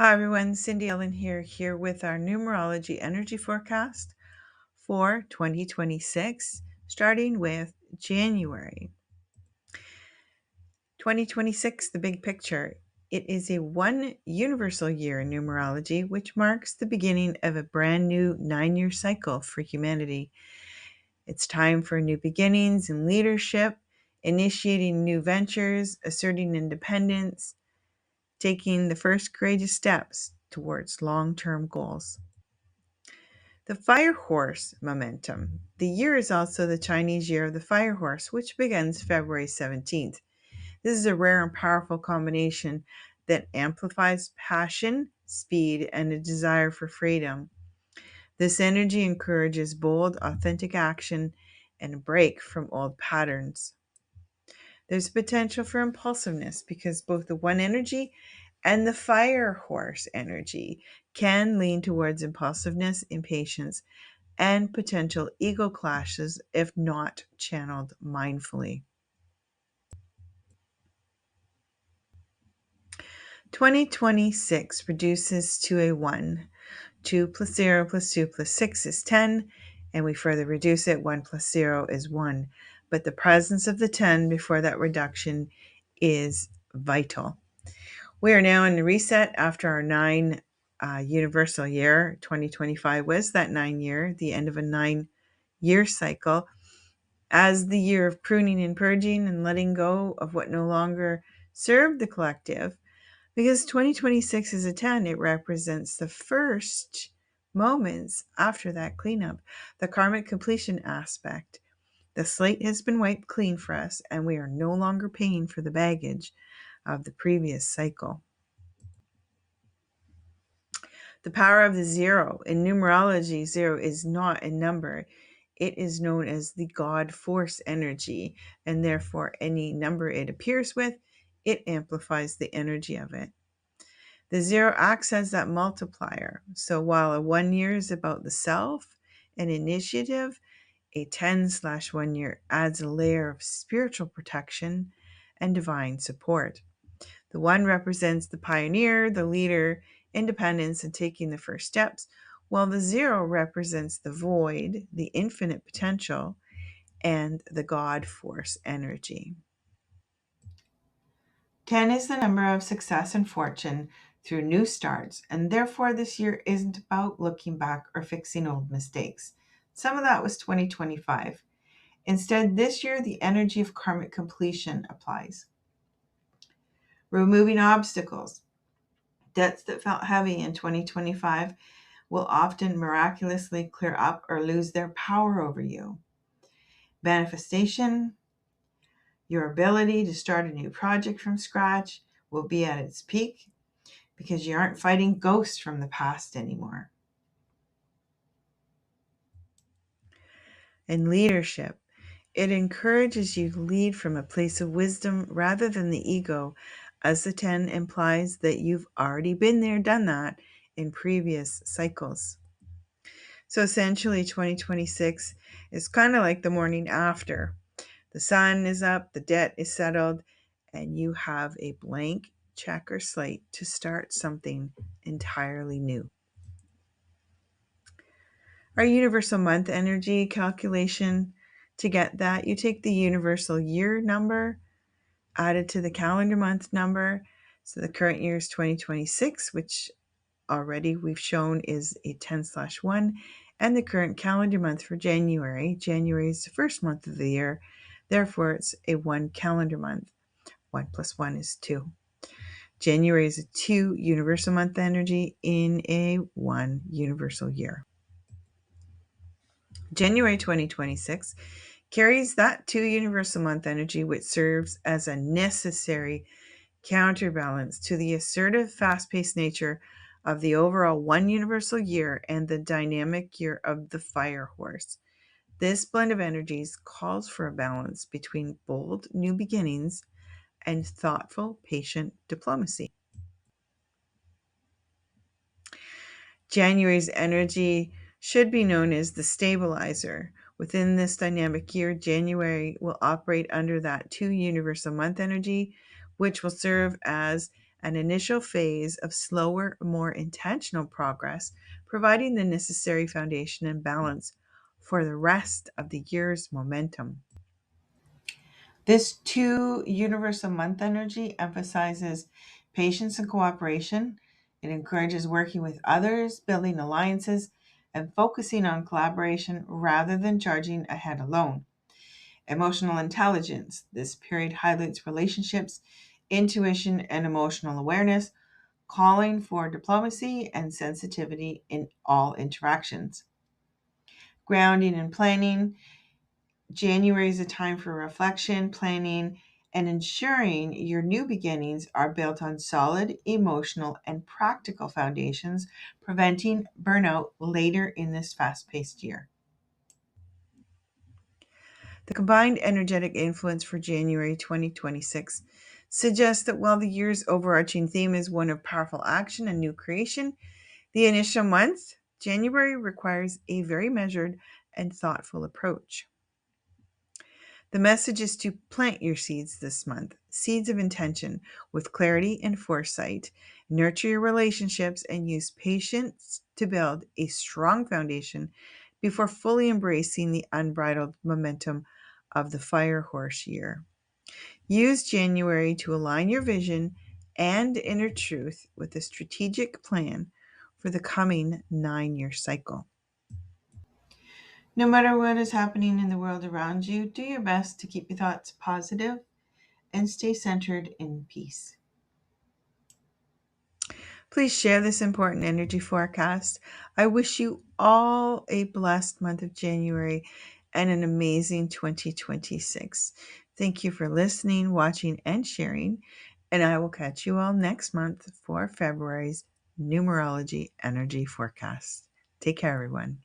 Hi everyone, Cindy Ellen here with our Numerology Energy Forecast for 2026, starting with January. 2026, the big picture. It is a one universal year in numerology, which marks the beginning of a brand new 9-year cycle for humanity. It's time for new beginnings in leadership, initiating new ventures, asserting independence, taking the first courageous steps towards long-term goals. The fire horse momentum. The year is also the Chinese year of the fire horse, which begins February 17th. This is a rare and powerful combination that amplifies passion, speed, and a desire for freedom. This energy encourages bold, authentic action and a break from old patterns. There's potential for impulsiveness because both the one energy and the fire horse energy can lean towards impulsiveness, impatience, and potential ego clashes if not channeled mindfully. 2026 reduces to a 1. 2 plus 0 plus 2 plus 6 is 10, and we further reduce it. 1 plus 0 is 1. But the presence of the 10 before that reduction is vital. We are now in the reset after our 9 universal year. 2025 was that 9 year, the end of a 9-year cycle. As the year of pruning and purging and letting go of what no longer served the collective, because 2026 is a 10, it represents the first moments after that cleanup, the karmic completion aspect. The slate has been wiped clean for us, and we are no longer paying for the baggage of the previous cycle. The power of the zero. In numerology, zero is not a number. It is known as the God force energy, and therefore any number it appears with, it amplifies the energy of it. The zero acts as that multiplier. So while a 1 year is about the self and initiative, a 10/1 year adds a layer of spiritual protection and divine support. The 1 represents the pioneer, the leader, independence, and taking the first steps, while the 0 represents the void, the infinite potential, and the God force energy. 10 is the number of success and fortune through new starts, and therefore this year isn't about looking back or fixing old mistakes. Some of that was 2025. Instead, this year, the energy of karmic completion applies. Removing obstacles. Debts that felt heavy in 2025 will often miraculously clear up or lose their power over you. Manifestation. Your ability to start a new project from scratch will be at its peak because you aren't fighting ghosts from the past anymore. And leadership. It encourages you to lead from a place of wisdom rather than the ego, as the 10 implies that you've already been there, done that in previous cycles. So essentially, 2026 is kind of like the morning after. The sun is up, the debt is settled, and you have a blank check or slate to start something entirely new. Our universal month energy calculation, to get that, you take the universal year number added to the calendar month number. So the current year is 2026, which already we've shown is a 10/1, and the current calendar month for January. January is the first month of the year, therefore it's a 1 calendar month. 1 plus 1 is 2. January is a 2 universal month energy in a 1 universal year. January 2026 carries that 2 universal month energy, which serves as a necessary counterbalance to the assertive, fast-paced nature of the overall 1 universal year and the dynamic year of the fire horse. This blend of energies calls for a balance between bold new beginnings and thoughtful, patient diplomacy. January's energy should be known as the stabilizer. Within this dynamic year, January will operate under that 2 universal month energy, which will serve as an initial phase of slower, more intentional progress, providing the necessary foundation and balance for the rest of the year's momentum. This two universal month energy emphasizes patience and cooperation. It encourages working with others, building alliances, and focusing on collaboration rather than charging ahead alone. Emotional intelligence. This period highlights relationships, intuition, and emotional awareness, calling for diplomacy and sensitivity in all interactions. Grounding and planning. January is a time for reflection, planning, and ensuring your new beginnings are built on solid emotional and practical foundations, preventing burnout later in this fast paced year. The combined energetic influence for January 2026 suggests that while the year's overarching theme is one of powerful action and new creation, the initial month, January, requires a very measured and thoughtful approach. The message is to plant your seeds this month, seeds of intention with clarity and foresight. Nurture your relationships and use patience to build a strong foundation before fully embracing the unbridled momentum of the fire horse year. Use January to align your vision and inner truth with a strategic plan for the coming 9 year cycle. No matter what is happening in the world around you, do your best to keep your thoughts positive and stay centered in peace. Please share this important energy forecast. I wish you all a blessed month of January and an amazing 2026. Thank you for listening, watching, and sharing. And I will catch you all next month for February's Numerology Energy Forecast. Take care, everyone.